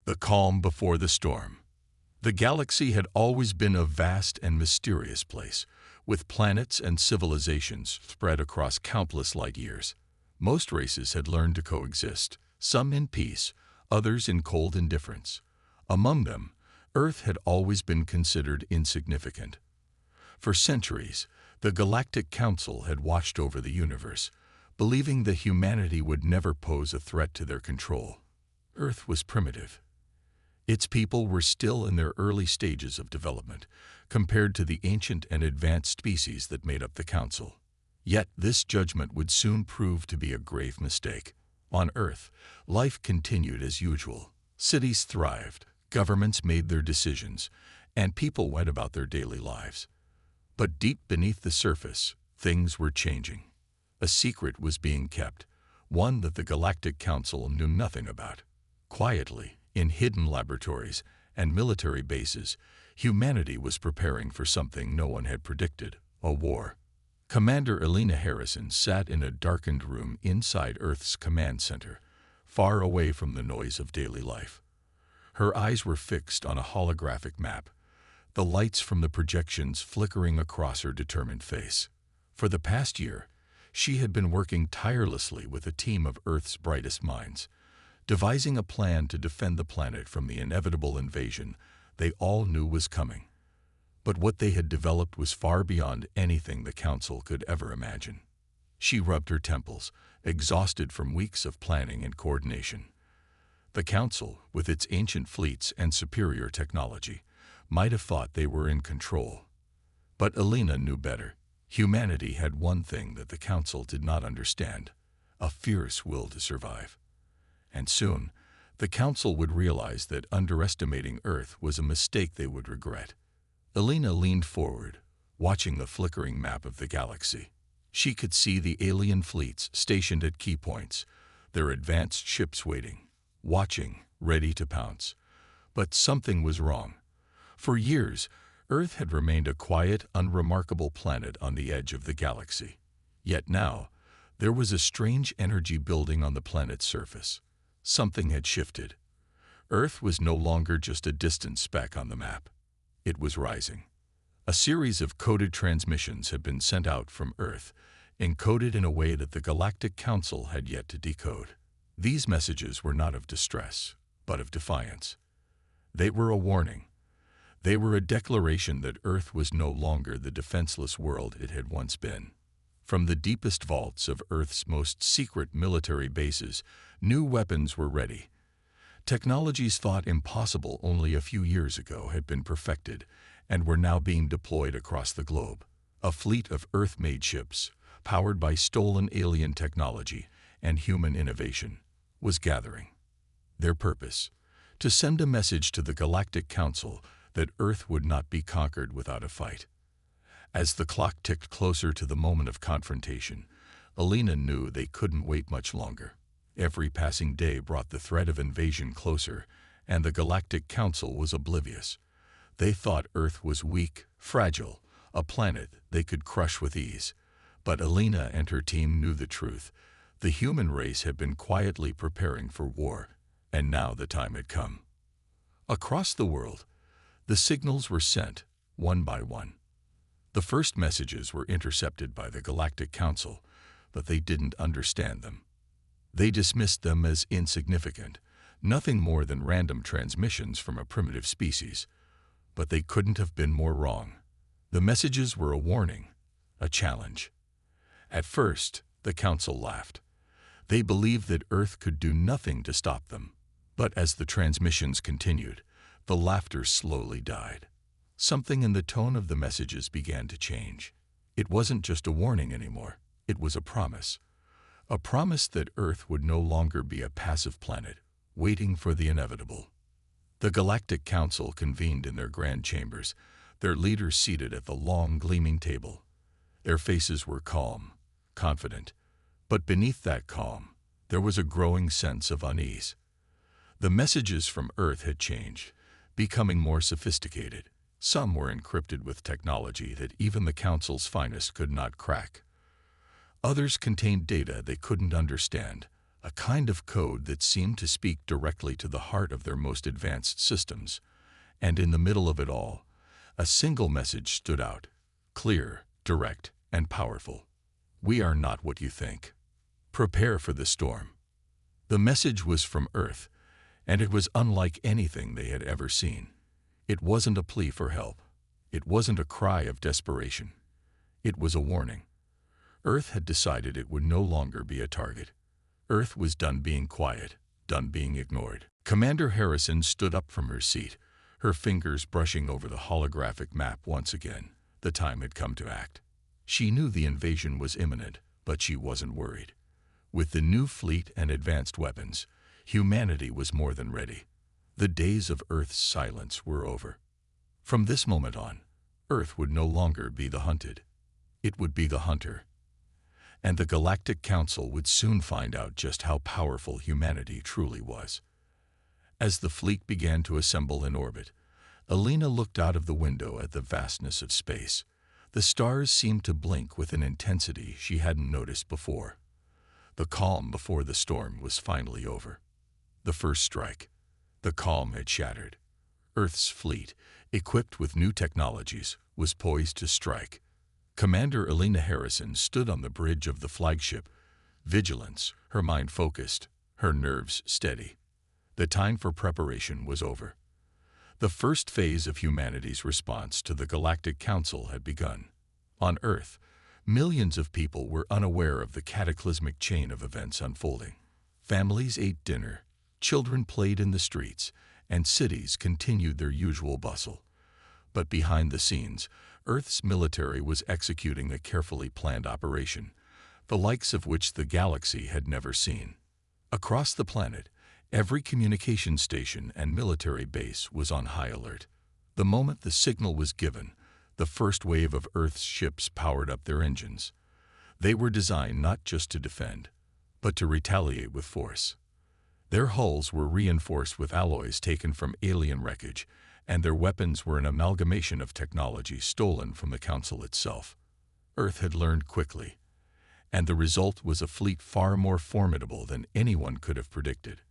The calm before the storm. The galaxy had always been a vast and mysterious place, with planets and civilizations spread across countless light years. Most races had learned to coexist, some in peace, others in cold indifference. Among them, Earth had always been considered insignificant. For centuries, the Galactic Council had watched over the universe, believing that humanity would never pose a threat to their control. Earth was primitive. Its people were still in their early stages of development, compared to the ancient and advanced species that made up the Council. Yet this judgment would soon prove to be a grave mistake. On Earth, life continued as usual. Cities thrived, governments made their decisions, and people went about their daily lives. But deep beneath the surface, things were changing. A secret was being kept, one that the Galactic Council knew nothing about. Quietly, in hidden laboratories and military bases, humanity was preparing for something no one had predicted: a war. Commander Elena Harrison sat in a darkened room inside Earth's command center, far away from the noise of daily life. Her eyes were fixed on a holographic map, the lights from the projections flickering across her determined face. For the past year, she had been working tirelessly with a team of Earth's brightest minds, devising a plan to defend the planet from the inevitable invasion they all knew was coming. But what they had developed was far beyond anything the Council could ever imagine. She rubbed her temples, exhausted from weeks of planning and coordination. The Council, with its ancient fleets and superior technology, might have thought they were in control. But Elena knew better. Humanity had one thing that the Council did not understand: a fierce will to survive. And soon, the Council would realize that underestimating Earth was a mistake they would regret. Elena leaned forward, watching the flickering map of the galaxy. She could see the alien fleets stationed at key points, their advanced ships waiting, watching, ready to pounce. But something was wrong. For years, Earth had remained a quiet, unremarkable planet on the edge of the galaxy. Yet now, there was a strange energy building on the planet's surface. Something had shifted. Earth was no longer just a distant speck on the map. It was rising. A series of coded transmissions had been sent out from Earth, encoded in a way that the Galactic Council had yet to decode. These messages were not of distress, but of defiance. They were a warning. They were a declaration that Earth was no longer the defenseless world it had once been. From the deepest vaults of Earth's most secret military bases, new weapons were ready. Technologies thought impossible only a few years ago had been perfected and were now being deployed across the globe. A fleet of Earth-made ships, powered by stolen alien technology and human innovation, was gathering. Their purpose: to send a message to the Galactic Council that Earth would not be conquered without a fight. As the clock ticked closer to the moment of confrontation, Elena knew they couldn't wait much longer. Every passing day brought the threat of invasion closer, and the Galactic Council was oblivious. They thought Earth was weak, fragile, a planet they could crush with ease. But Elena and her team knew the truth. The human race had been quietly preparing for war, and now the time had come. Across the world, the signals were sent, one by one. The first messages were intercepted by the Galactic Council, but they didn't understand them. They dismissed them as insignificant, nothing more than random transmissions from a primitive species. But they couldn't have been more wrong. The messages were a warning, a challenge. At first, the Council laughed. They believed that Earth could do nothing to stop them. But as the transmissions continued, the laughter slowly died. Something in the tone of the messages began to change. It wasn't just a warning anymore. It was a promise. A promise that Earth would no longer be a passive planet, waiting for the inevitable. The Galactic Council convened in their grand chambers, their leaders seated at the long, gleaming table. Their faces were calm, confident, but beneath that calm, there was a growing sense of unease. The messages from Earth had changed, becoming more sophisticated. Some were encrypted with technology that even the Council's finest could not crack. Others contained data they couldn't understand, a kind of code that seemed to speak directly to the heart of their most advanced systems. And in the middle of it all, a single message stood out, clear, direct, and powerful. We are not what you think. Prepare for the storm. The message was from Earth, and it was unlike anything they had ever seen. It wasn't a plea for help. It wasn't a cry of desperation. It was a warning. Earth had decided it would no longer be a target. Earth was done being quiet, done being ignored. Commander Harrison stood up from her seat, her fingers brushing over the holographic map once again. The time had come to act. She knew the invasion was imminent, but she wasn't worried. With the new fleet and advanced weapons, humanity was more than ready. The days of Earth's silence were over. From this moment on, Earth would no longer be the hunted. It would be the hunter. And the Galactic Council would soon find out just how powerful humanity truly was. As the fleet began to assemble in orbit, Alina looked out of the window at the vastness of space. The stars seemed to blink with an intensity she hadn't noticed before. The calm before the storm was finally over. The first strike. The calm had shattered. Earth's fleet, equipped with new technologies, was poised to strike. Commander Alina Harrison stood on the bridge of the flagship, vigilance, her mind focused, her nerves steady. The time for preparation was over. The first phase of humanity's response to the Galactic Council had begun. On Earth, millions of people were unaware of the cataclysmic chain of events unfolding. Families ate dinner, children played in the streets, and cities continued their usual bustle. But behind the scenes, Earth's military was executing a carefully planned operation, the likes of which the galaxy had never seen. Across the planet, every communication station and military base was on high alert. The moment the signal was given, the first wave of Earth's ships powered up their engines. They were designed not just to defend, but to retaliate with force. Their hulls were reinforced with alloys taken from alien wreckage, and their weapons were an amalgamation of technology stolen from the Council itself. Earth had learned quickly, and the result was a fleet far more formidable than anyone could have predicted.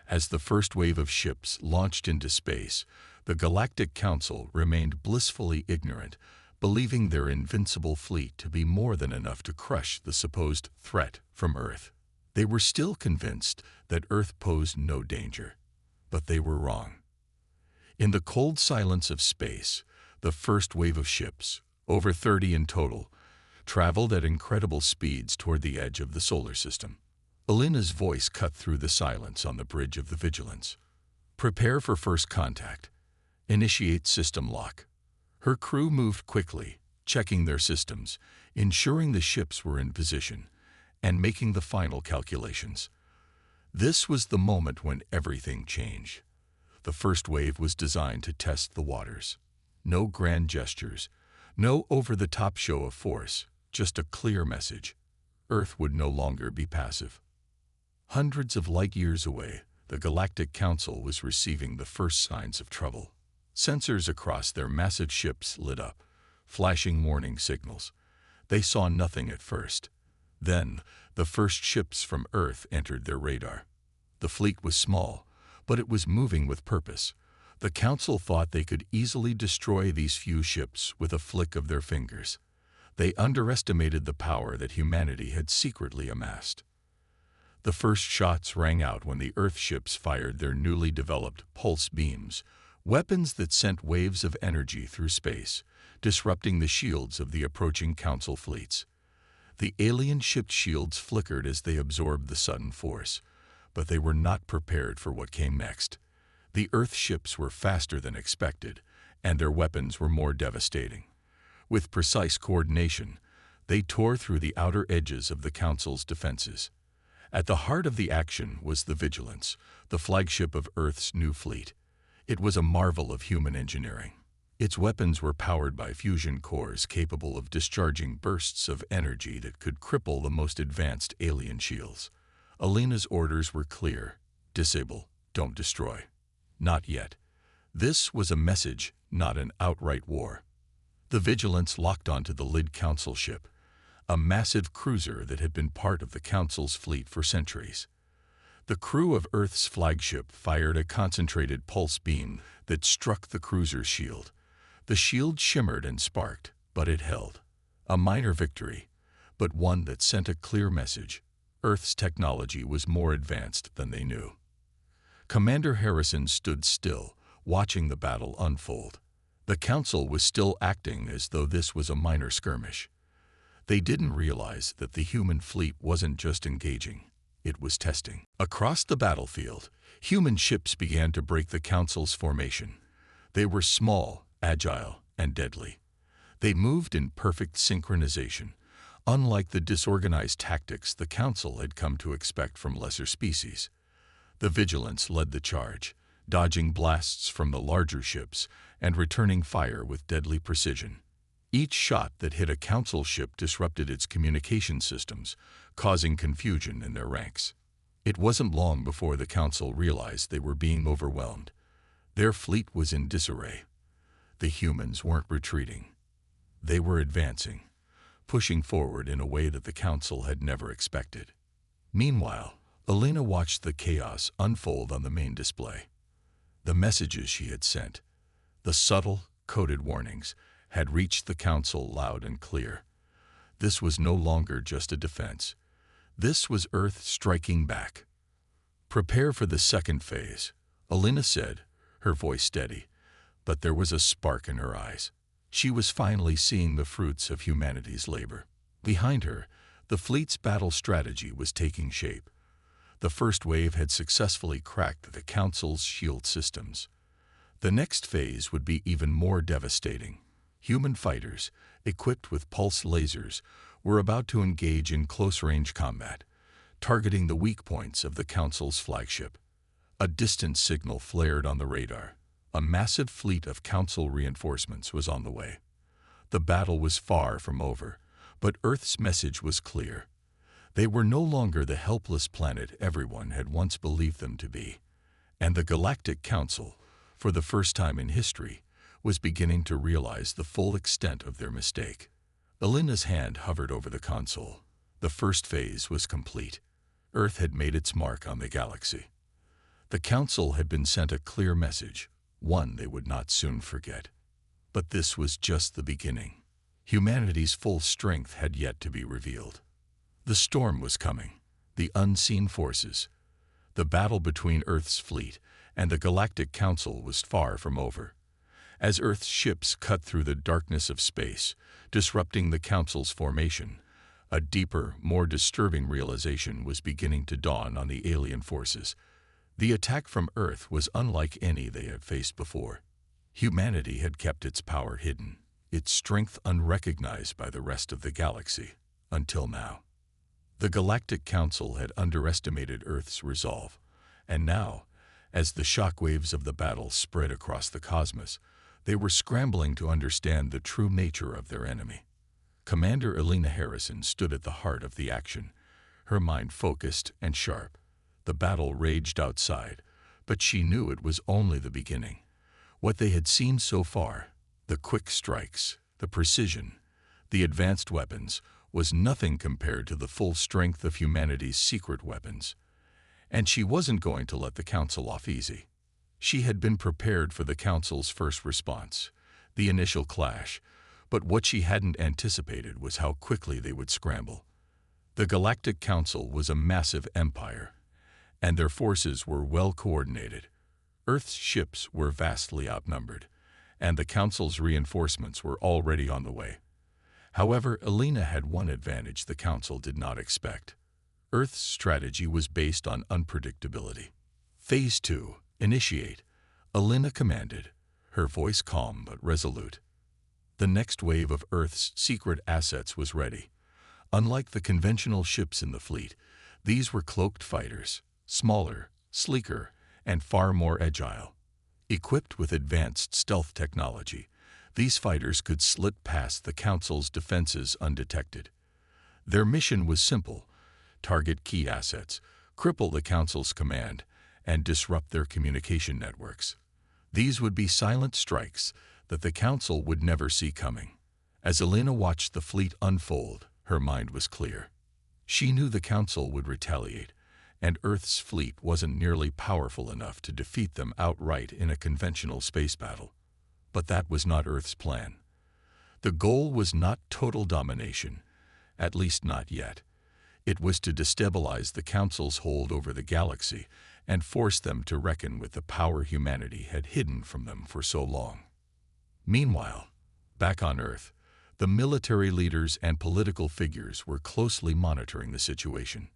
As the first wave of ships launched into space, the Galactic Council remained blissfully ignorant, believing their invincible fleet to be more than enough to crush the supposed threat from Earth. They were still convinced that Earth posed no danger, but they were wrong. In the cold silence of space, the first wave of ships, over 30 in total, traveled at incredible speeds toward the edge of the solar system. Alina's voice cut through the silence on the bridge of the Vigilance. Prepare for first contact. Initiate system lock. Her crew moved quickly, checking their systems, ensuring the ships were in position, and making the final calculations. This was the moment when everything changed. The first wave was designed to test the waters. No grand gestures, no over-the-top show of force, just a clear message. Earth would no longer be passive. Hundreds of light years away, the Galactic Council was receiving the first signs of trouble. Sensors across their massive ships lit up, flashing warning signals. They saw nothing at first. Then, the first ships from Earth entered their radar. The fleet was small, but it was moving with purpose. The Council thought they could easily destroy these few ships with a flick of their fingers. They underestimated the power that humanity had secretly amassed. The first shots rang out when the Earth ships fired their newly developed pulse beams, weapons that sent waves of energy through space, disrupting the shields of the approaching Council fleets. The alien ship's shields flickered as they absorbed the sudden force, but they were not prepared for what came next. The Earth ships were faster than expected, and their weapons were more devastating. With precise coordination, they tore through the outer edges of the Council's defenses. At the heart of the action was the Vigilance, the flagship of Earth's new fleet. It was a marvel of human engineering. Its weapons were powered by fusion cores capable of discharging bursts of energy that could cripple the most advanced alien shields. Alina's orders were clear: disable, don't destroy. Not yet. This was a message, not an outright war. The Vigilance locked onto the Lid Council ship, a massive cruiser that had been part of the Council's fleet for centuries. The crew of Earth's flagship fired a concentrated pulse beam that struck the cruiser's shield. The shield shimmered and sparked, but it held. A minor victory, but one that sent a clear message. Earth's technology was more advanced than they knew. Commander Harrison stood still, watching the battle unfold. The Council was still acting as though this was a minor skirmish. They didn't realize that the human fleet wasn't just engaging, it was testing. Across the battlefield, human ships began to break the Council's formation. They were small, agile, and deadly. They moved in perfect synchronization, unlike the disorganized tactics the Council had come to expect from lesser species. The Vigilance led the charge, dodging blasts from the larger ships and returning fire with deadly precision. Each shot that hit a Council ship disrupted its communication systems, causing confusion in their ranks. It wasn't long before the Council realized they were being overwhelmed. Their fleet was in disarray. The humans weren't retreating. They were advancing, pushing forward in a way that the Council had never expected. Meanwhile, Elena watched the chaos unfold on the main display. The messages she had sent, the subtle, coded warnings, had reached the Council loud and clear. This was no longer just a defense. This was Earth striking back. "Prepare for the second phase," Elena said, her voice steady, but there was a spark in her eyes. She was finally seeing the fruits of humanity's labor. Behind her, the fleet's battle strategy was taking shape. The first wave had successfully cracked the Council's shield systems. The next phase would be even more devastating. Human fighters, equipped with pulse lasers, were about to engage in close-range combat, targeting the weak points of the Council's flagship. A distant signal flared on the radar. A massive fleet of Council reinforcements was on the way. The battle was far from over, but Earth's message was clear. They were no longer the helpless planet everyone had once believed them to be. And the Galactic Council, for the first time in history, was beginning to realize the full extent of their mistake. Elena's hand hovered over the console. The first phase was complete. Earth had made its mark on the galaxy. The Council had been sent a clear message, one they would not soon forget. But this was just the beginning. Humanity's full strength had yet to be revealed. The storm was coming, the unseen forces. The battle between Earth's fleet and the Galactic Council was far from over. As Earth's ships cut through the darkness of space, disrupting the Council's formation, a deeper, more disturbing realization was beginning to dawn on the alien forces. The attack from Earth was unlike any they had faced before. Humanity had kept its power hidden, its strength unrecognized by the rest of the galaxy, until now. The Galactic Council had underestimated Earth's resolve, and now, as the shockwaves of the battle spread across the cosmos, they were scrambling to understand the true nature of their enemy. Commander Elena Harrison stood at the heart of the action, her mind focused and sharp. The battle raged outside, but she knew it was only the beginning. What they had seen so far, the quick strikes, the precision, the advanced weapons, was nothing compared to the full strength of humanity's secret weapons. And she wasn't going to let the Council off easy. She had been prepared for the Council's first response, the initial clash, but what she hadn't anticipated was how quickly they would scramble. The Galactic Council was a massive empire, and their forces were well coordinated. Earth's ships were vastly outnumbered, and the Council's reinforcements were already on the way. However, Elena had one advantage the Council did not expect. Earth's strategy was based on unpredictability. Phase 2. Initiate, Elena commanded, her voice calm but resolute. The next wave of Earth's secret assets was ready. Unlike the conventional ships in the fleet, these were cloaked fighters, smaller, sleeker, and far more agile. Equipped with advanced stealth technology, these fighters could slip past the Council's defenses undetected. Their mission was simple: target key assets, cripple the Council's command, and disrupt their communication networks. These would be silent strikes that the Council would never see coming. As Elena watched the fleet unfold, her mind was clear. She knew the Council would retaliate, and Earth's fleet wasn't nearly powerful enough to defeat them outright in a conventional space battle. But that was not Earth's plan. The goal was not total domination, at least not yet. It was to destabilize the Council's hold over the galaxy and force them to reckon with the power humanity had hidden from them for so long. Meanwhile, back on Earth, the military leaders and political figures were closely monitoring the situation.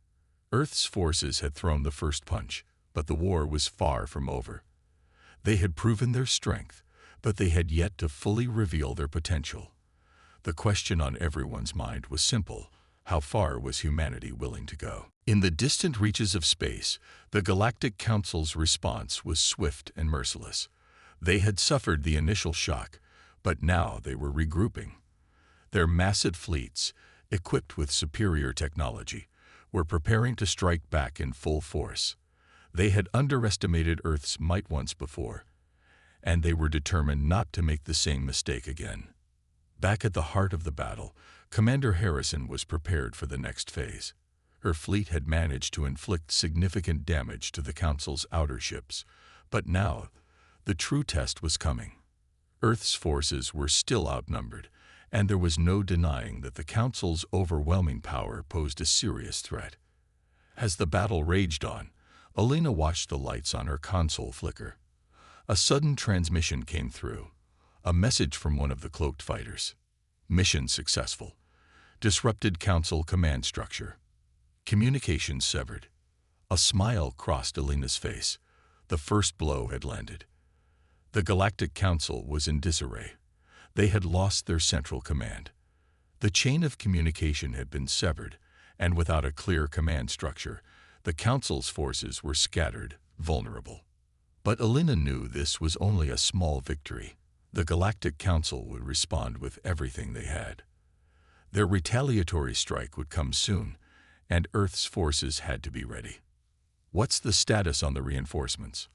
Earth's forces had thrown the first punch, but the war was far from over. They had proven their strength, but they had yet to fully reveal their potential. The question on everyone's mind was simple: how far was humanity willing to go? In the distant reaches of space, the Galactic Council's response was swift and merciless. They had suffered the initial shock, but now they were regrouping. Their massive fleets, equipped with superior technology, were preparing to strike back in full force. They had underestimated Earth's might once before, and they were determined not to make the same mistake again. Back at the heart of the battle, Commander Harrison was prepared for the next phase. Her fleet had managed to inflict significant damage to the Council's outer ships, but now the true test was coming. Earth's forces were still outnumbered, and there was no denying that the Council's overwhelming power posed a serious threat. As the battle raged on, Elena watched the lights on her console flicker. A sudden transmission came through, a message from one of the cloaked fighters. Mission successful. Disrupted Council command structure. Communication severed. A smile crossed Elena's face. The first blow had landed. The Galactic Council was in disarray. They had lost their central command. The chain of communication had been severed, and without a clear command structure, the Council's forces were scattered, vulnerable. But Elena knew this was only a small victory. The Galactic Council would respond with everything they had. Their retaliatory strike would come soon, and Earth's forces had to be ready. "What's the status on the reinforcements?"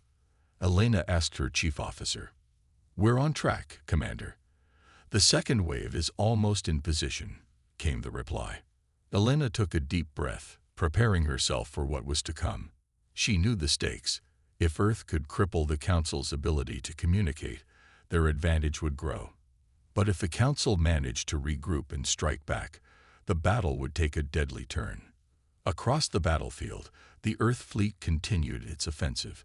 Elena asked her chief officer. "We're on track, Commander. The second wave is almost in position," came the reply. Elena took a deep breath, preparing herself for what was to come. She knew the stakes. If Earth could cripple the Council's ability to communicate, their advantage would grow. But if the Council managed to regroup and strike back, the battle would take a deadly turn. Across the battlefield, the Earth fleet continued its offensive,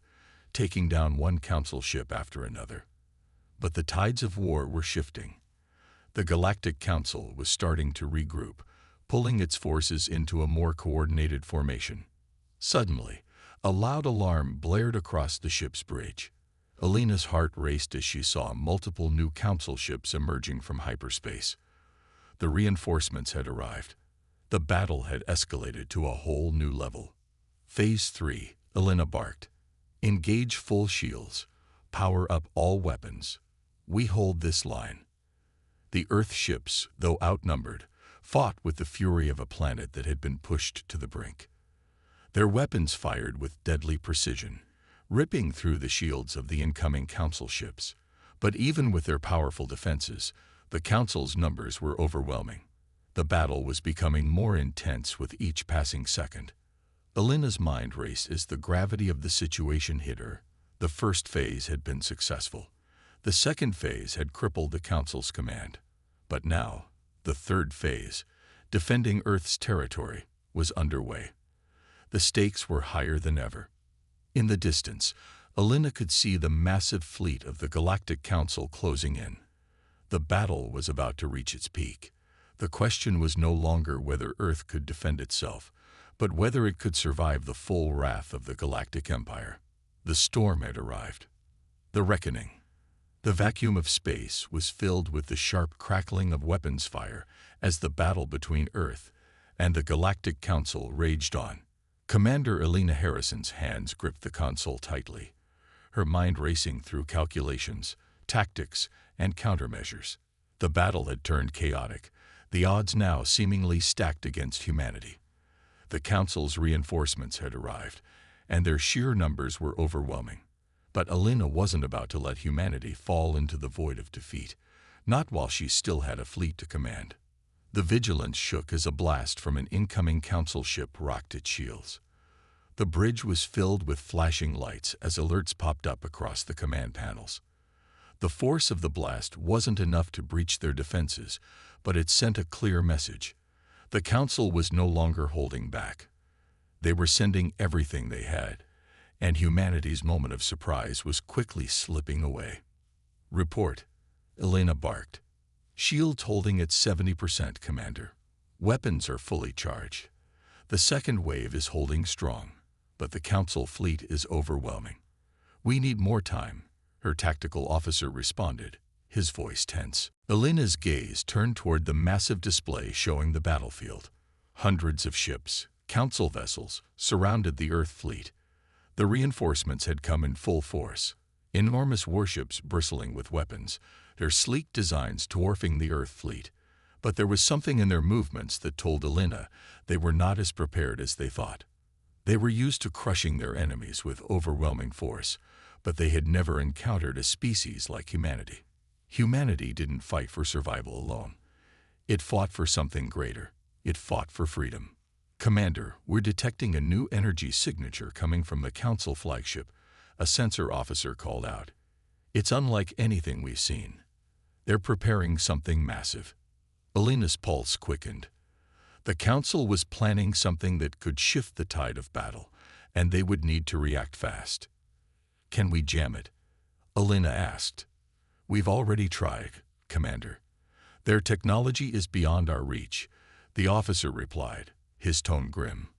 taking down one Council ship after another. But the tides of war were shifting. The Galactic Council was starting to regroup, pulling its forces into a more coordinated formation. Suddenly, a loud alarm blared across the ship's bridge. Elena's heart raced as she saw multiple new Council ships emerging from hyperspace. The reinforcements had arrived. The battle had escalated to a whole new level. Phase 3, Elena barked. "Engage full shields. Power up all weapons. We hold this line." The Earth ships, though outnumbered, fought with the fury of a planet that had been pushed to the brink. Their weapons fired with deadly precision, ripping through the shields of the incoming Council ships. But even with their powerful defenses, the Council's numbers were overwhelming. The battle was becoming more intense with each passing second. Elena's mind raced as the gravity of the situation hit her. The first phase had been successful. The second phase had crippled the Council's command. But now, the third phase, defending Earth's territory, was underway. The stakes were higher than ever. In the distance, Elena could see the massive fleet of the Galactic Council closing in. The battle was about to reach its peak. The question was no longer whether Earth could defend itself, but whether it could survive the full wrath of the Galactic Empire. The storm had arrived. The reckoning. The vacuum of space was filled with the sharp crackling of weapons fire as the battle between Earth and the Galactic Council raged on. Commander Elena Harrison's hands gripped the console tightly, her mind racing through calculations, tactics, and countermeasures. The battle had turned chaotic, the odds now seemingly stacked against humanity. The Council's reinforcements had arrived, and their sheer numbers were overwhelming. But Elena wasn't about to let humanity fall into the void of defeat, not while she still had a fleet to command. The vigilance shook as a blast from an incoming Council ship rocked its shields. The bridge was filled with flashing lights as alerts popped up across the command panels. The force of the blast wasn't enough to breach their defenses, but it sent a clear message. The Council was no longer holding back. They were sending everything they had, and humanity's moment of surprise was quickly slipping away. "Report," Elena barked. "Shields holding at 70%, Commander. Weapons are fully charged. The second wave is holding strong, but the Council fleet is overwhelming. We need more time," her tactical officer responded, his voice tense. Elena's gaze turned toward the massive display showing the battlefield. Hundreds of ships, Council vessels, surrounded the Earth fleet. The reinforcements had come in full force. Enormous warships bristling with weapons, their sleek designs dwarfing the Earth fleet. But there was something in their movements that told Elena they were not as prepared as they thought. They were used to crushing their enemies with overwhelming force, but they had never encountered a species like humanity. Humanity didn't fight for survival alone. It fought for something greater. It fought for freedom. "Commander, we're detecting a new energy signature coming from the Council flagship," a sensor officer called out. "It's unlike anything we've seen. They're preparing something massive." Elena's pulse quickened. The Council was planning something that could shift the tide of battle, and they would need to react fast. "Can we jam it?" Elena asked. "We've already tried, Commander. Their technology is beyond our reach," the officer replied, his tone grim.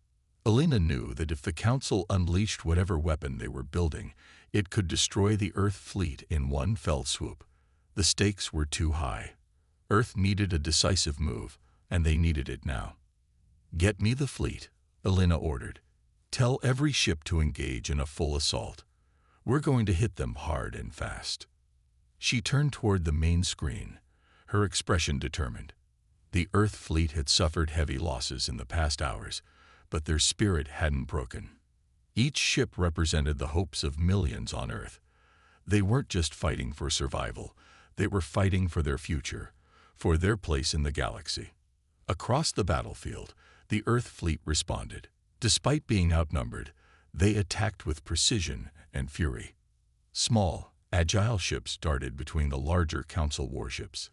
Elena knew that if the Council unleashed whatever weapon they were building, it could destroy the Earth fleet in one fell swoop. The stakes were too high. Earth needed a decisive move, and they needed it now. "Get me the fleet," Elena ordered. "Tell every ship to engage in a full assault. We're going to hit them hard and fast." She turned toward the main screen, her expression determined. The Earth fleet had suffered heavy losses in the past hours, but their spirit hadn't broken. Each ship represented the hopes of millions on Earth. They weren't just fighting for survival, they were fighting for their future, for their place in the galaxy. Across the battlefield, the Earth fleet responded. Despite being outnumbered, they attacked with precision and fury. Small, agile ships darted between the larger Council warships,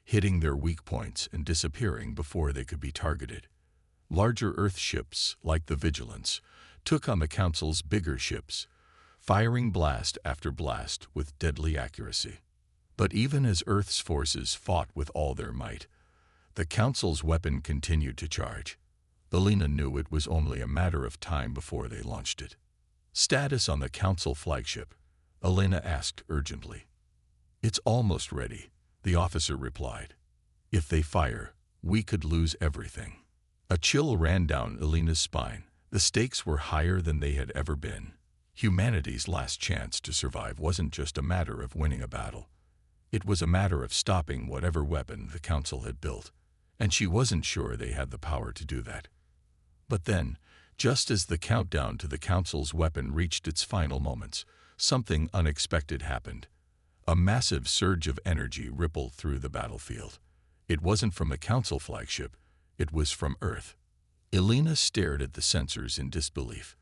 hitting their weak points and disappearing before they could be targeted. Larger Earth ships, like the Vigilance, took on the Council's bigger ships, firing blast after blast with deadly accuracy. But even as Earth's forces fought with all their might, the Council's weapon continued to charge. Elena knew it was only a matter of time before they launched it. "Status on the Council flagship," Elena asked urgently. "It's almost ready," the officer replied. "If they fire, we could lose everything." A chill ran down Elena's spine. The stakes were higher than they had ever been. Humanity's last chance to survive wasn't just a matter of winning a battle. It was a matter of stopping whatever weapon the Council had built, and she wasn't sure they had the power to do that. But then, just as the countdown to the Council's weapon reached its final moments, something unexpected happened. A massive surge of energy rippled through the battlefield. It wasn't from the Council flagship, it was from Earth. Elena stared at the sensors in disbelief.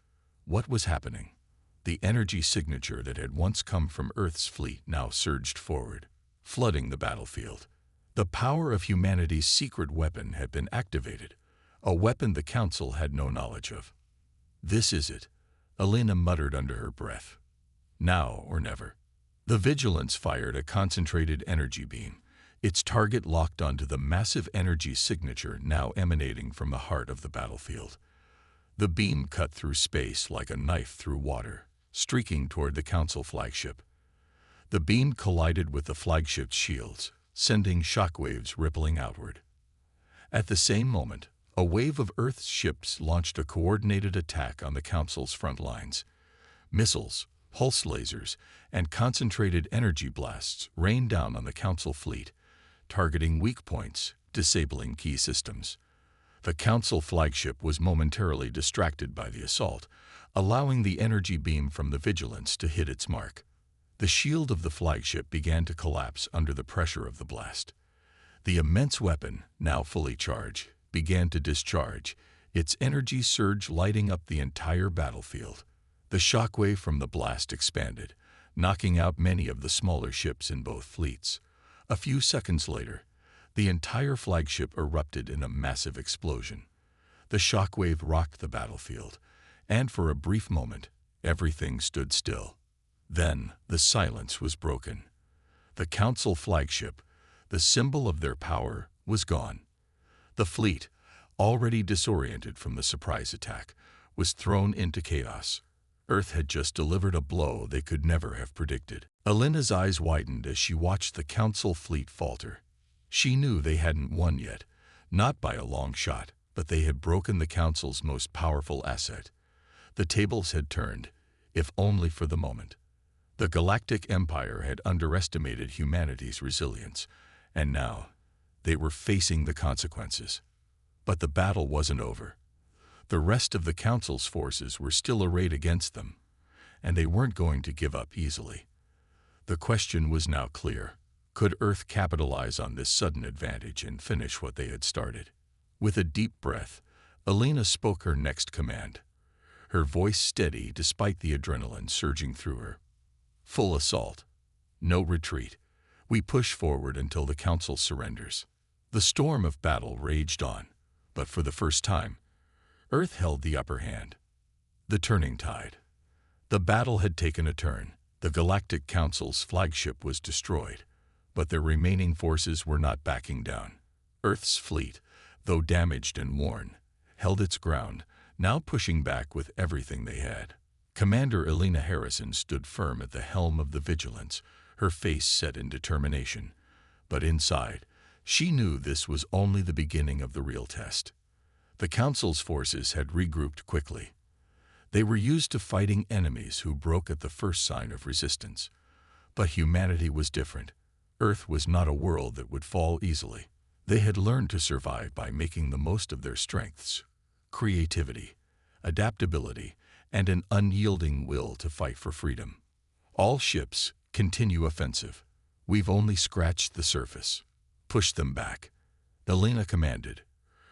What was happening? The energy signature that had once come from Earth's fleet now surged forward, flooding the battlefield. The power of humanity's secret weapon had been activated, a weapon the Council had no knowledge of. "This is it," Elena muttered under her breath. "Now or never." The Vigilance fired a concentrated energy beam, its target locked onto the massive energy signature now emanating from the heart of the battlefield. The beam cut through space like a knife through water, streaking toward the Council flagship. The beam collided with the flagship's shields, sending shockwaves rippling outward. At the same moment, a wave of Earth's ships launched a coordinated attack on the Council's front lines. Missiles, pulse lasers, and concentrated energy blasts rained down on the Council fleet, targeting weak points, disabling key systems. The Council flagship was momentarily distracted by the assault, allowing the energy beam from the Vigilance to hit its mark. The shield of the flagship began to collapse under the pressure of the blast. The immense weapon, now fully charged, began to discharge, its energy surge lighting up the entire battlefield. The shockwave from the blast expanded, knocking out many of the smaller ships in both fleets. A few seconds later, the entire flagship erupted in a massive explosion. The shockwave rocked the battlefield, and for a brief moment, everything stood still. Then, the silence was broken. The Council flagship, the symbol of their power, was gone. The fleet, already disoriented from the surprise attack, was thrown into chaos. Earth had just delivered a blow they could never have predicted. Alina's eyes widened as she watched the Council fleet falter. She knew they hadn't won yet, not by a long shot, but they had broken the Council's most powerful asset. The tables had turned, if only for the moment. The Galactic Empire had underestimated humanity's resilience, and now they were facing the consequences. But the battle wasn't over. The rest of the Council's forces were still arrayed against them, and they weren't going to give up easily. The question was now clear. Could Earth capitalize on this sudden advantage and finish what they had started? With a deep breath, Alina spoke her next command, her voice steady despite the adrenaline surging through her. Full assault. No retreat. We push forward until the Council surrenders. The storm of battle raged on, but for the first time, Earth held the upper hand. The turning tide. The battle had taken a turn. The Galactic Council's flagship was destroyed, but their remaining forces were not backing down. Earth's fleet, though damaged and worn, held its ground, now pushing back with everything they had. Commander Alina Harrison stood firm at the helm of the Vigilance, her face set in determination. But inside, she knew this was only the beginning of the real test. The Council's forces had regrouped quickly. They were used to fighting enemies who broke at the first sign of resistance. But humanity was different. Earth was not a world that would fall easily. They had learned to survive by making the most of their strengths, creativity, adaptability, and an unyielding will to fight for freedom. All ships, continue offensive. We've only scratched the surface. Push them back. Alina commanded,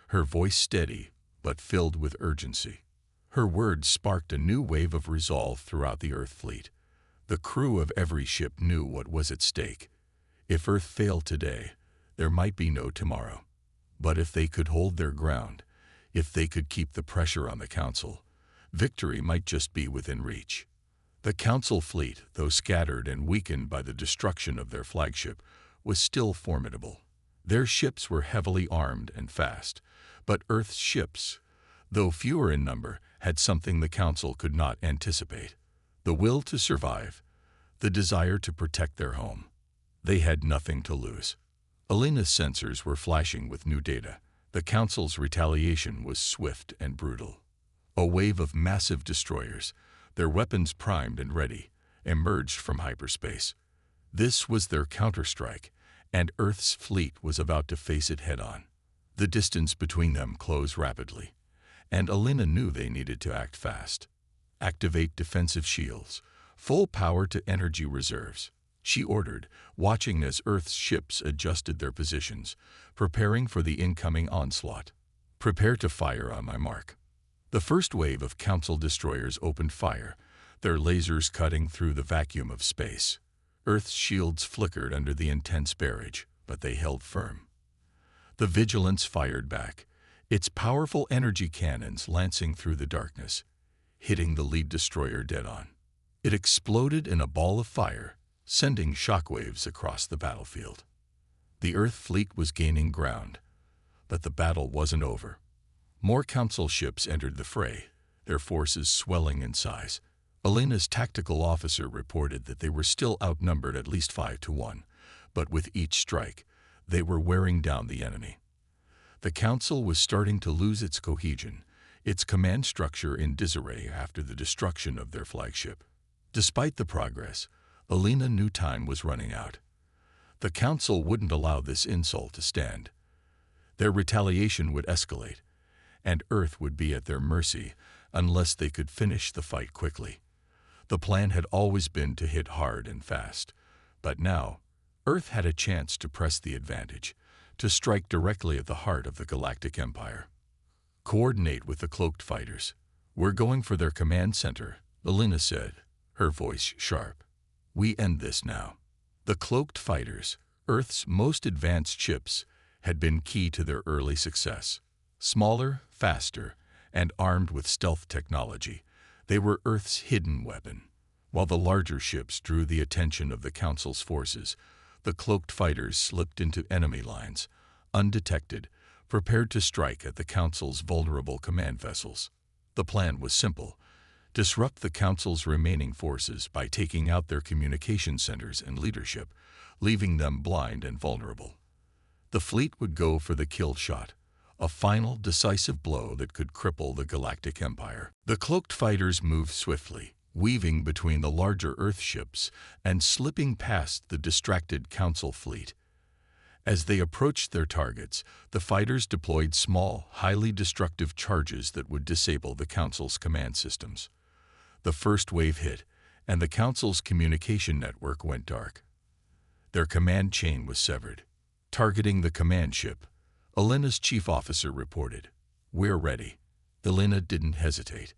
her voice steady but filled with urgency. Her words sparked a new wave of resolve throughout the Earth fleet. The crew of every ship knew what was at stake. If Earth failed today, there might be no tomorrow. But if they could hold their ground, if they could keep the pressure on the Council, victory might just be within reach. The Council fleet, though scattered and weakened by the destruction of their flagship, was still formidable. Their ships were heavily armed and fast, but Earth's ships, though fewer in number, had something the Council could not anticipate: the will to survive, the desire to protect their home. They had nothing to lose. Alina's sensors were flashing with new data. The Council's retaliation was swift and brutal. A wave of massive destroyers, their weapons primed and ready, emerged from hyperspace. This was their counterstrike, and Earth's fleet was about to face it head-on. The distance between them closed rapidly, and Alina knew they needed to act fast. Activate defensive shields, full power to energy reserves, she ordered, watching as Earth's ships adjusted their positions, preparing for the incoming onslaught. Prepare to fire on my mark. The first wave of Council destroyers opened fire, their lasers cutting through the vacuum of space. Earth's shields flickered under the intense barrage, but they held firm. The Vigilance fired back, its powerful energy cannons lancing through the darkness, hitting the lead destroyer dead-on. It exploded in a ball of fire, sending shockwaves across the battlefield. The Earth fleet was gaining ground, but the battle wasn't over. More Council ships entered the fray, their forces swelling in size. Alina's tactical officer reported that they were still outnumbered at least 5-1, but with each strike, they were wearing down the enemy. The Council was starting to lose its cohesion, its command structure in disarray after the destruction of their flagship. Despite the progress, Alina knew time was running out. The Council wouldn't allow this insult to stand. Their retaliation would escalate, and Earth would be at their mercy unless they could finish the fight quickly. The plan had always been to hit hard and fast, but now, Earth had a chance to press the advantage, to strike directly at the heart of the Galactic Empire. Coordinate with the cloaked fighters. We're going for their command center, Elena said, her voice sharp. We end this now. The cloaked fighters, Earth's most advanced ships, had been key to their early success. Smaller, faster, and armed with stealth technology, they were Earth's hidden weapon. While the larger ships drew the attention of the Council's forces, the cloaked fighters slipped into enemy lines, undetected, prepared to strike at the Council's vulnerable command vessels. The plan was simple: disrupt the Council's remaining forces by taking out their communication centers and leadership, leaving them blind and vulnerable. The fleet would go for the kill shot, a final, decisive blow that could cripple the Galactic Empire. The cloaked fighters moved swiftly, weaving between the larger Earth ships and slipping past the distracted Council fleet. As they approached their targets, the fighters deployed small, highly destructive charges that would disable the Council's command systems. The first wave hit, and the Council's communication network went dark. Their command chain was severed. Targeting the command ship, Elena's chief officer reported, "We're ready." Elena didn't hesitate.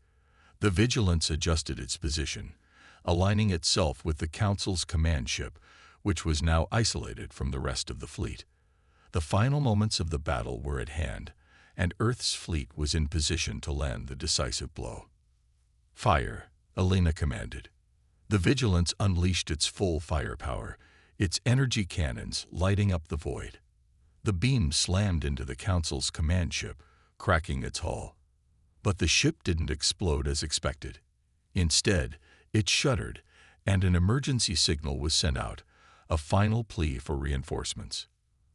The Vigilance adjusted its position, aligning itself with the Council's command ship, which was now isolated from the rest of the fleet. The final moments of the battle were at hand, and Earth's fleet was in position to land the decisive blow. "Fire," Elena commanded. The Vigilance unleashed its full firepower, its energy cannons lighting up the void. The beam slammed into the Council's command ship, cracking its hull. But the ship didn't explode as expected. Instead, it shuddered, and an emergency signal was sent out, a final plea for reinforcements.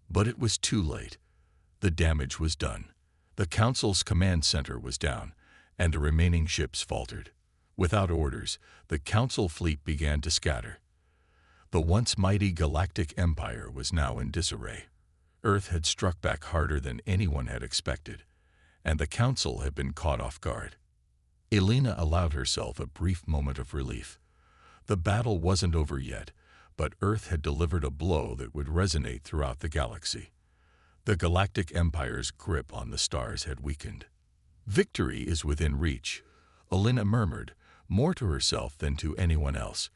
But it was too late. The damage was done. The Council's command center was down, and the remaining ships faltered. Without orders, the Council fleet began to scatter. The once mighty Galactic Empire was now in disarray. Earth had struck back harder than anyone had expected, and the Council had been caught off guard. Elena allowed herself a brief moment of relief. The battle wasn't over yet, but Earth had delivered a blow that would resonate throughout the galaxy. The Galactic Empire's grip on the stars had weakened. "Victory is within reach," Elena murmured, more to herself than to anyone else.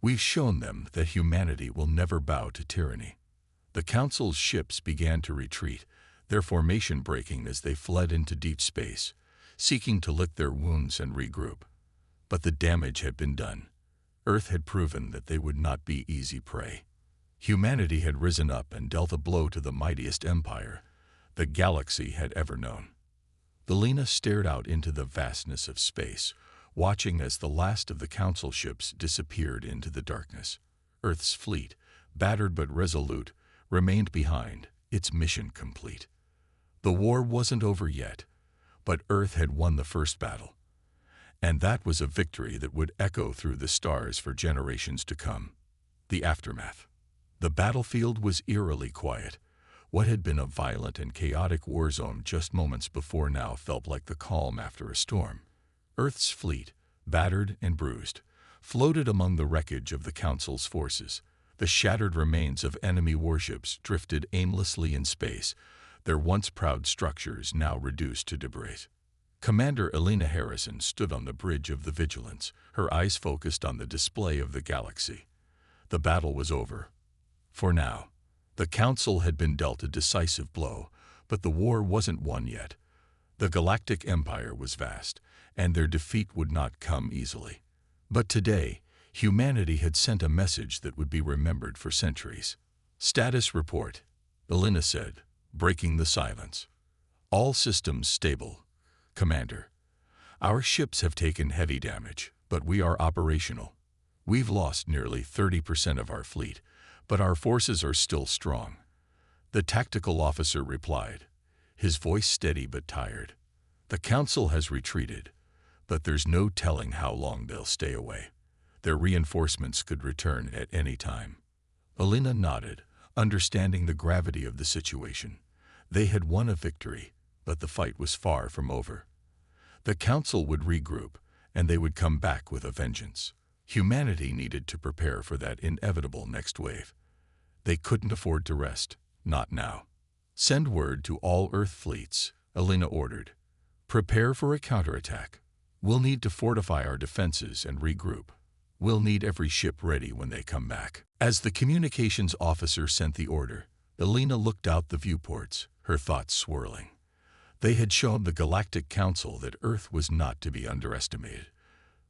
"We've shown them that humanity will never bow to tyranny." The Council's ships began to retreat, their formation breaking as they fled into deep space, seeking to lick their wounds and regroup. But the damage had been done. Earth had proven that they would not be easy prey. Humanity had risen up and dealt a blow to the mightiest empire the galaxy had ever known. Elena stared out into the vastness of space, watching as the last of the Council ships disappeared into the darkness. Earth's fleet, battered but resolute, remained behind, its mission complete. The war wasn't over yet, but Earth had won the first battle. And that was a victory that would echo through the stars for generations to come. The aftermath. The battlefield was eerily quiet. What had been a violent and chaotic war zone just moments before now felt like the calm after a storm. Earth's fleet, battered and bruised, floated among the wreckage of the Council's forces. The shattered remains of enemy warships drifted aimlessly in space, their once proud structures now reduced to debris. Commander Elena Harrison stood on the bridge of the Vigilance, her eyes focused on the display of the galaxy. The battle was over. For now. The Council had been dealt a decisive blow, but the war wasn't won yet. The Galactic Empire was vast, and their defeat would not come easily. But today, humanity had sent a message that would be remembered for centuries. "Status report," Elena said, breaking the silence. "All systems stable, Commander. Our ships have taken heavy damage, but we are operational. We've lost nearly 30% of our fleet, but our forces are still strong." The tactical officer replied, his voice steady but tired. "The Council has retreated, but there's no telling how long they'll stay away. Their reinforcements could return at any time." Elena nodded, understanding the gravity of the situation. They had won a victory, but the fight was far from over. The Council would regroup, and they would come back with a vengeance. Humanity needed to prepare for that inevitable next wave. They couldn't afford to rest, not now. "Send word to all Earth fleets," Elena ordered. Prepare for a counterattack. We'll need to fortify our defenses and regroup. We'll need every ship ready when they come back." As the communications officer sent the order, Elena looked out the viewports, her thoughts swirling. They had shown the Galactic Council that Earth was not to be underestimated.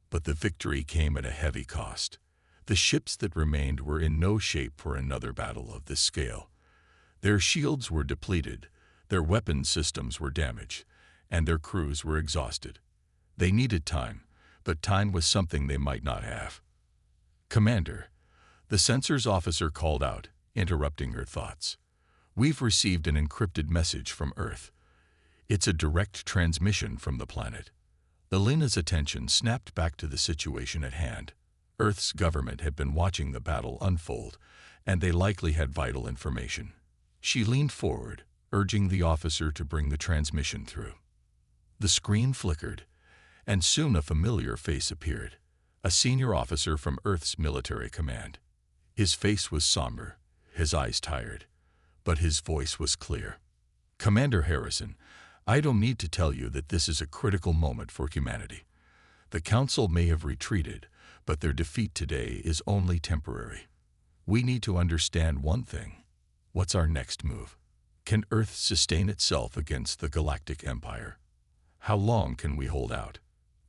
But the victory came at a heavy cost. The ships that remained were in no shape for another battle of this scale. Their shields were depleted, their weapon systems were damaged, and their crews were exhausted. They needed time, but time was something they might not have. "Commander," the sensors officer called out, interrupting her thoughts. "We've received an encrypted message from Earth. It's a direct transmission from the planet." Elena's attention snapped back to the situation at hand. Earth's government had been watching the battle unfold, and they likely had vital information. She leaned forward, urging the officer to bring the transmission through. The screen flickered, and soon a familiar face appeared, a senior officer from Earth's military command. His face was somber, his eyes tired, but his voice was clear. "Commander Harrison, I don't need to tell you that this is a critical moment for humanity. The Council may have retreated, but their defeat today is only temporary. We need to understand one thing. What's our next move? Can Earth sustain itself against the Galactic Empire? How long can we hold out?"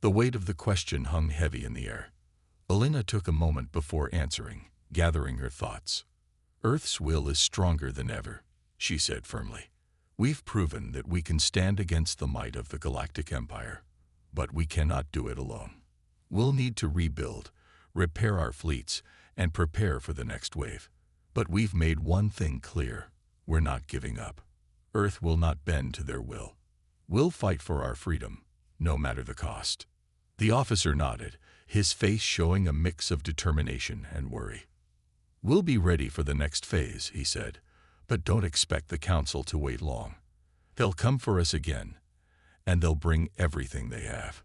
The weight of the question hung heavy in the air. Elena took a moment before answering, gathering her thoughts. "Earth's will is stronger than ever," she said firmly. "We've proven that we can stand against the might of the Galactic Empire, but we cannot do it alone. We'll need to rebuild, repair our fleets, and prepare for the next wave. But we've made one thing clear: we're not giving up. Earth will not bend to their will. We'll fight for our freedom, no matter the cost." The officer nodded, his face showing a mix of determination and worry. "We'll be ready for the next phase," he said, "but don't expect the Council to wait long. They'll come for us again, and they'll bring everything they have."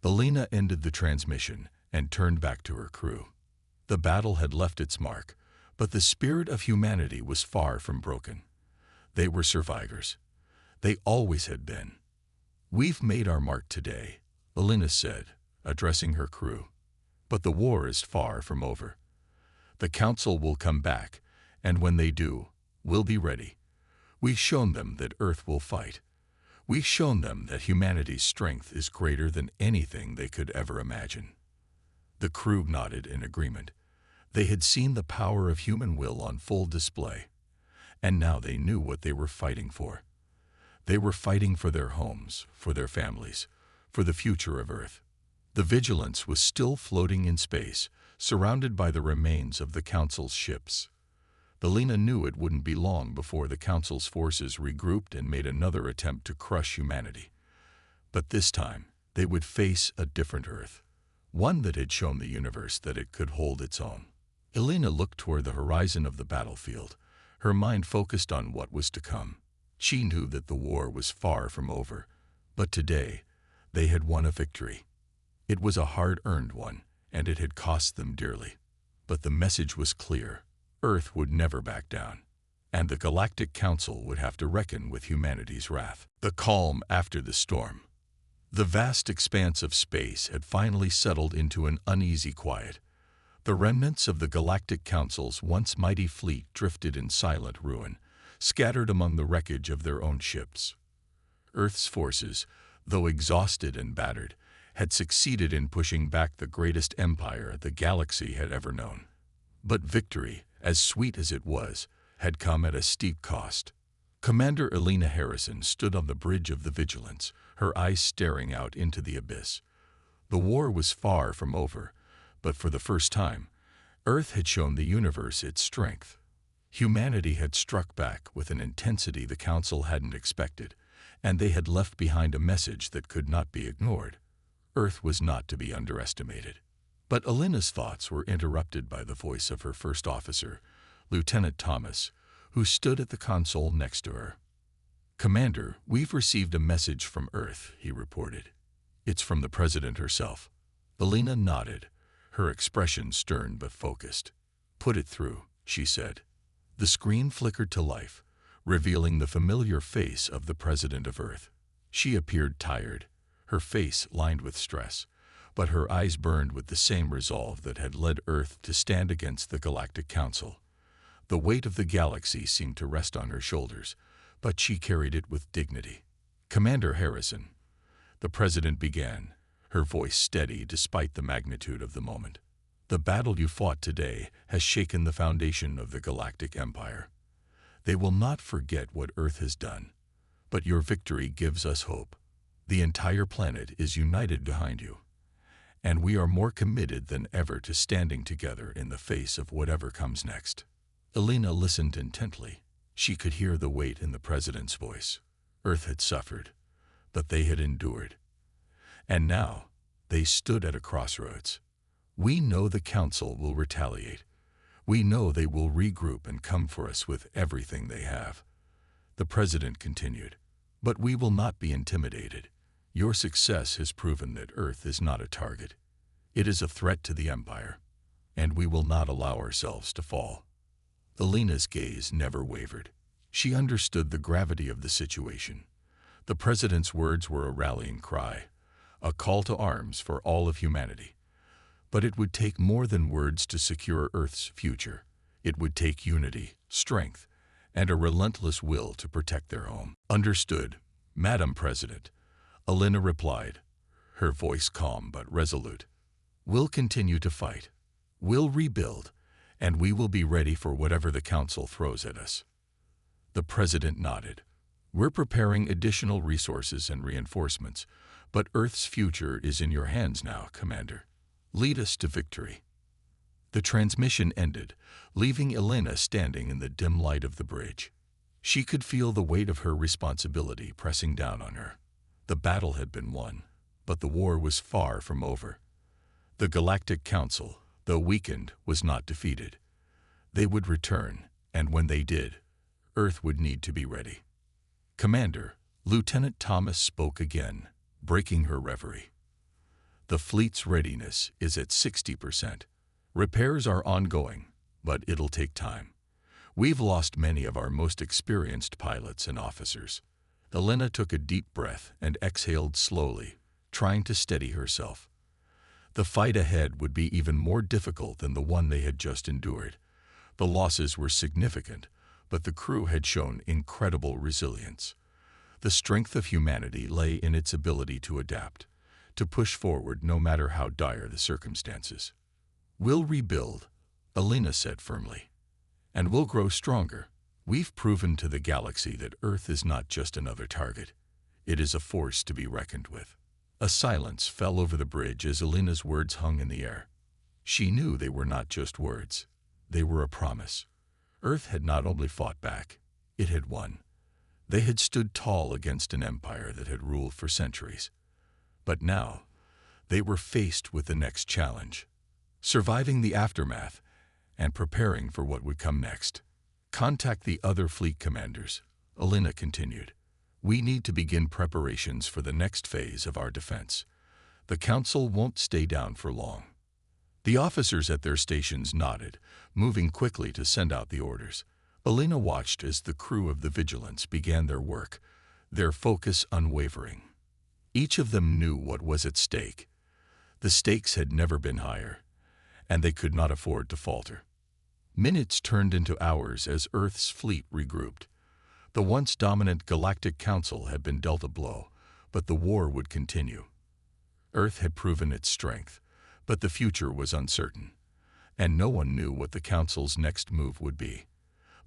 Elena ended the transmission and turned back to her crew. The battle had left its mark, but the spirit of humanity was far from broken. They were survivors. They always had been. "We've made our mark today," Elena said, addressing her crew. "But the war is far from over. The Council will come back, and when they do, we'll be ready. We've shown them that Earth will fight. We've shown them that humanity's strength is greater than anything they could ever imagine." The crew nodded in agreement. They had seen the power of human will on full display, and now they knew what they were fighting for. They were fighting for their homes, for their families, for the future of Earth. The Vigilance was still floating in space, surrounded by the remains of the Council's ships. Elena knew it wouldn't be long before the Council's forces regrouped and made another attempt to crush humanity. But this time, they would face a different Earth, one that had shown the universe that it could hold its own. Elena looked toward the horizon of the battlefield, her mind focused on what was to come. She knew that the war was far from over, but today, they had won a victory. It was a hard-earned one, and it had cost them dearly. But the message was clear: Earth would never back down, and the Galactic Council would have to reckon with humanity's wrath. The calm after the storm. The vast expanse of space had finally settled into an uneasy quiet. The remnants of the Galactic Council's once mighty fleet drifted in silent ruin, scattered among the wreckage of their own ships. Earth's forces, though exhausted and battered, had succeeded in pushing back the greatest empire the galaxy had ever known. But victory, as sweet as it was, had come at a steep cost. Commander Elena Harrison stood on the bridge of the Vigilance, her eyes staring out into the abyss. The war was far from over, but for the first time, Earth had shown the universe its strength. Humanity had struck back with an intensity the Council hadn't expected, and they had left behind a message that could not be ignored. Earth was not to be underestimated. But Elena's thoughts were interrupted by the voice of her first officer, Lieutenant Thomas, who stood at the console next to her. "Commander, we've received a message from Earth," he reported. "It's from the President herself." Elena nodded, her expression stern but focused. "Put it through," she said. The screen flickered to life, revealing the familiar face of the President of Earth. She appeared tired, her face lined with stress, but her eyes burned with the same resolve that had led Earth to stand against the Galactic Council. The weight of the galaxy seemed to rest on her shoulders, but she carried it with dignity. "Commander Harrison," the President began, her voice steady despite the magnitude of the moment. "The battle you fought today has shaken the foundation of the Galactic Empire. They will not forget what Earth has done, but your victory gives us hope. The entire planet is united behind you, and we are more committed than ever to standing together in the face of whatever comes next." Elena listened intently. She could hear the weight in the President's voice. Earth had suffered, but they had endured. And now, they stood at a crossroads. "We know the Council will retaliate. We know they will regroup and come for us with everything they have," the President continued. "But we will not be intimidated. Your success has proven that Earth is not a target. It is a threat to the Empire, and we will not allow ourselves to fall." Elena's gaze never wavered. She understood the gravity of the situation. The President's words were a rallying cry, a call to arms for all of humanity. But it would take more than words to secure Earth's future. It would take unity, strength, and a relentless will to protect their home. "Understood, Madam President," Elena replied, her voice calm but resolute. "We'll continue to fight. We'll rebuild, and we will be ready for whatever the Council throws at us." The President nodded. "We're preparing additional resources and reinforcements, but Earth's future is in your hands now, Commander. Lead us to victory." The transmission ended, leaving Elena standing in the dim light of the bridge. She could feel the weight of her responsibility pressing down on her. The battle had been won, but the war was far from over. The Galactic Council, though weakened, was not defeated. They would return, and when they did, Earth would need to be ready. "Commander," Lieutenant Thomas spoke again, breaking her reverie. "The fleet's readiness is at 60%. Repairs are ongoing, but it'll take time. We've lost many of our most experienced pilots and officers." Elena took a deep breath and exhaled slowly, trying to steady herself. The fight ahead would be even more difficult than the one they had just endured. The losses were significant, but the crew had shown incredible resilience. The strength of humanity lay in its ability to adapt, to push forward no matter how dire the circumstances. "We'll rebuild," Elena said firmly, "and we'll grow stronger. We've proven to the galaxy that Earth is not just another target. It is a force to be reckoned with." A silence fell over the bridge as Elena's words hung in the air. She knew they were not just words. They were a promise. Earth had not only fought back, it had won. They had stood tall against an empire that had ruled for centuries. But now, they were faced with the next challenge: surviving the aftermath and preparing for what would come next. "Contact the other fleet commanders," Elena continued. "We need to begin preparations for the next phase of our defense. The Council won't stay down for long." The officers at their stations nodded, moving quickly to send out the orders. Elena watched as the crew of the Vigilance began their work, their focus unwavering. Each of them knew what was at stake. The stakes had never been higher, and they could not afford to falter. Minutes turned into hours as Earth's fleet regrouped. The once dominant Galactic Council had been dealt a blow, but the war would continue. Earth had proven its strength, but the future was uncertain, and no one knew what the Council's next move would be.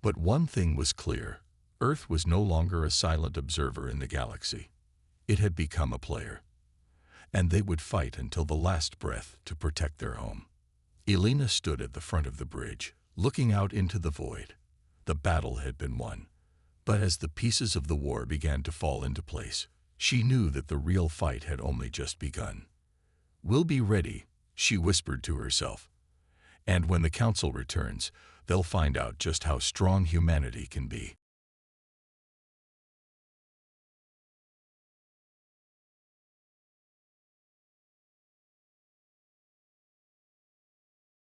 But one thing was clear: Earth was no longer a silent observer in the galaxy. It had become a player, and they would fight until the last breath to protect their home. Elena stood at the front of the bridge, looking out into the void. The battle had been won, but as the pieces of the war began to fall into place, she knew that the real fight had only just begun. "We'll be ready," she whispered to herself. "And when the Council returns, they'll find out just how strong humanity can be."